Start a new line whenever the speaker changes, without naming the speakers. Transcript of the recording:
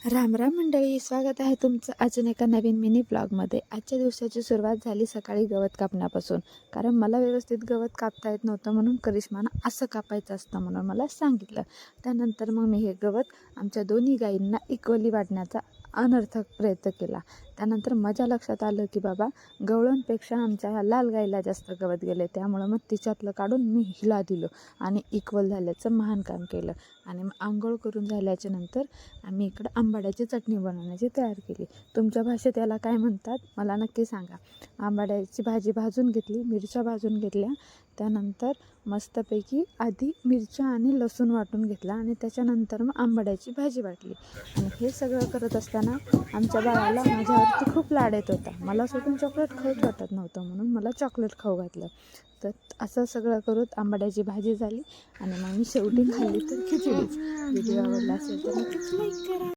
राम राम मंडळी, स्वागत आहे तुमचं अजून एका नवीन मिनी ब्लॉगमध्ये। आजच्या दिवसाची सुरुवात झाली सकाळी गवत कापण्यापासून, कारण मला व्यवस्थित गवत कापता येत नव्हतं म्हणून करिश्मानं असं कापायचं असतं म्हणून मला सांगितलं। त्यानंतर मग मी हे गवत आमच्या दोन्ही गायींना इक्वली वाटण्याचा अनर्थक प्रयत्न केला। त्यानंतर माझ्या लक्षात आलं की बाबा गवळणपेक्षा आमच्या ह्या लाल गाईला जास्त गवत गेले, त्यामुळं मग तिच्यातलं काढून मी हिला दिलं आणि इक्वल झाल्याचं महान काम केलं। आणि मग आंघोळ करून झाल्याच्या नंतर आम्ही इकडं आंबाड्याची चटणी बनवण्याची तयार केली। तुमच्या भाषेत याला काय म्हणतात मला नक्की सांगा। आंबाड्याची भाजी भाजून घेतली, मिरच्या भाजून घेतल्या, त्यानंतर मस्तपैकी आधी मिरच्या आणि लसूण वाटून घेतला आणि त्याच्यानंतर मग आंबाड्याची भाजी वाटली। आणि हे सगळं करत असताना आमच्या बाळाला माझ्यावरती खूप लाड येत होता। मला सोडून चॉकलेट खाऊच वाटत नव्हतं म्हणून मला चॉकलेट खाऊ घातलं। तर असं सगळं करत आंबाड्याची भाजी झाली आणि मग मी शेवटी खाल्ली तर खिचडीच। व्हिडिओ आवडला असेल तर नक्कीच लाईक करा।